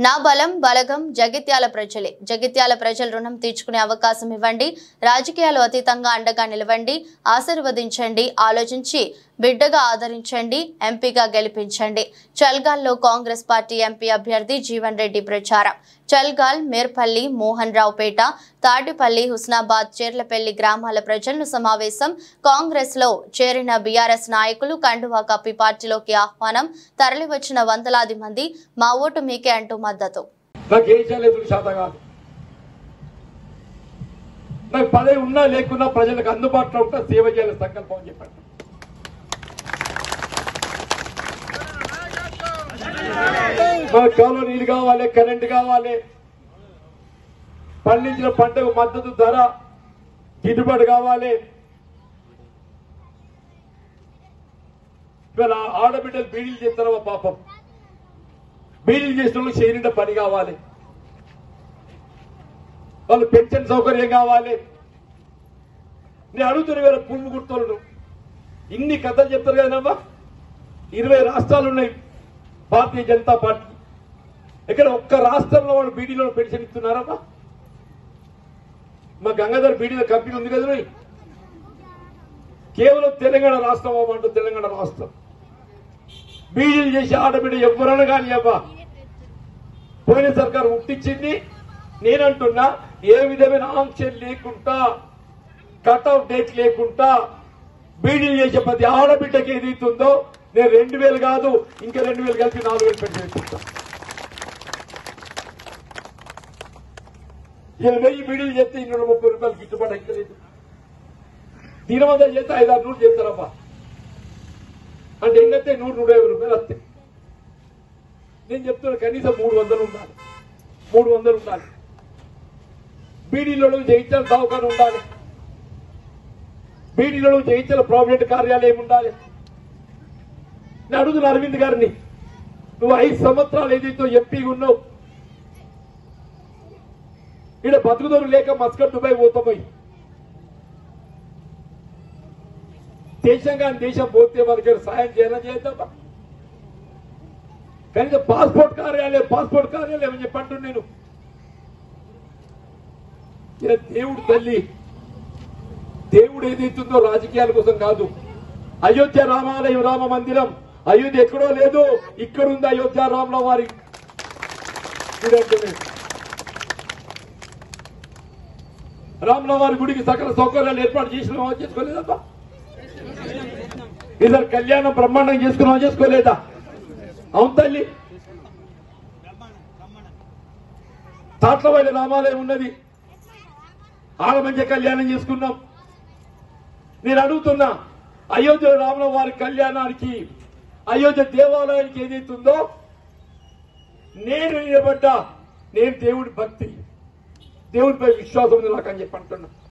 నా బలం బలగం జగిత్యాల ప్రజలే. జగిత్యాల ప్రజల రుణం తీర్చుకునే అవకాశం ఇవ్వండి. రాజకీయాలు అతీతంగా అండగా నిలవండి. ఆశీర్వదించండి. ఆలోచించి బిడ్డగా ఆదరించండి. ఎంపీగా గెలిపించండి. చల్గాల్లో కాంగ్రెస్ పార్టీ ఎంపీ అభ్యర్థి జీవన్ రెడ్డి ప్రచారం. చల్గాల్, మేర్పల్లి, మోహన్ రావుపేట, తాటిపల్లి, హుస్నాబాద్, చేర్లపల్లి గ్రామాల ప్రజలను సమావేశం. కాంగ్రెస్ లో చేరిన బీఆర్ఎస్ నాయకులు కండువా కప్పి పార్టీలోకి ఆహ్వానం. తరలివచ్చిన వందలాది మంది మా ఓటు మీకే అంటూ మద్దతు. పదవి ఉన్నా లేకున్నా ప్రజలకు అందుబాటులో ఉంటా సేవ చేయాలని సంకల్పం అని చెప్పండి. మనకు కాలువ నీళ్ళు కావాలి, కరెంటు కావాలి, పండించిన పంటకు మద్దతు ధర గిట్టుబాటు కావాలి. ఇవాళ ఆడబిడ్డలు బీడీలు చేస్తారో పాపం, బీడీలు చేసిన వాళ్ళు చేయనిండా పని కావాలి, వాళ్ళు పెన్షన్ సౌకర్యం కావాలి. నేను అడుగుతున్న వేళ పువ్వు గుర్తులను ఇన్ని కథలు చెప్తారు కదమ్మా. 20 రాష్ట్రాలు ఉన్నాయి భారతీయ జనతా పార్టీ. ఇక్కడ ఒక్క రాష్ట్రంలో వాళ్ళు బీడీలో పెన్షన్ ఇస్తున్నారమ్మా. మా గంగాధర్ బీడీలో కంపెనీ ఉంది కదా, కేవలం తెలంగాణ రాష్ట్రం అవ్వంటూ తెలంగాణ రాష్ట్రం బీడీలు చేసి ఆడబిడ్డ ఎవరన్నా కానీ అవ్వా పోయిన సర్కారు ఉట్టించింది. నేనంటున్నా ఏ విధమైన ఆంక్షలు లేకుండా, కట్అవుట్ డేట్ లేకుండా బీడీలు చేసే ప్రతి ఆడబిడ్డకి ఏదైతుందో నేను 2000 కాదు ఇంకా 2000 కలిపి 4000 పెట్టి ఇస్తా. 1000 బీడీలు చేస్తే 230 రూపాయలు గిట్టుబాటు అయితే దీనమంతా చేస్తే 5-6 చేస్తారబ్బా. అంటే ఏంటంటే 100-150 రూపాయలు వస్తాయి. నేను చెప్తున్నా కనీసం 300 ఉండాలి, 300 ఉండాలి. బీడీలో జయించాలి దవాఖాన ఉండాలి, బీడీలో జయించాలి ప్రావిడెంట్ కార్యాలయం ఉండాలి. నేను అడుగుతున్న అరవింద్ గారిని, నువ్వు 5 సంవత్సరాలు ఏదైతే ఎంపీగా ఉన్నావు, ఇక్కడ బతుకుదోరు లేక మస్కట్ దుబాయ్ పోతామోయి దేశం కానీ దేశం పోతే మనకి సాయం చేయాలని చేద్దామా. కనీసం పాస్పోర్ట్ కార్యాలయం అని చెప్పంటున్నాను నేను. దేవుడు తల్లి, దేవుడు ఏదైతుందో రాజకీయాల కోసం కాదు. అయోధ్య రామాలయం, రామ మందిరం అయోధ్య ఎక్కడో లేదు, ఇక్కడుంది అయోధ్య రాముల వారి రాముల వారి గుడికి సకల సౌకర్యాలు ఏర్పాటు చేసిన చేసుకోలేదబ్బా. ఇద్దరు కళ్యాణం బ్రహ్మాండం చేసుకోలేదా? అవును తల్లి. తాట్లవల్లి రామాలయం ఉన్నది, ఆడ మంచి కళ్యాణం చేసుకున్నాం. నేను అడుగుతున్నా, అయోధ్య రాముల వారి కళ్యాణానికి, అయోధ్య దేవాలయానికి ఏదైతుందో నేను నిలబడ్డా, నేను దేవుడి భక్తి, దేవుడిపై విశ్వాసం ఉంది నాకు అని చెప్పి అంటున్నా.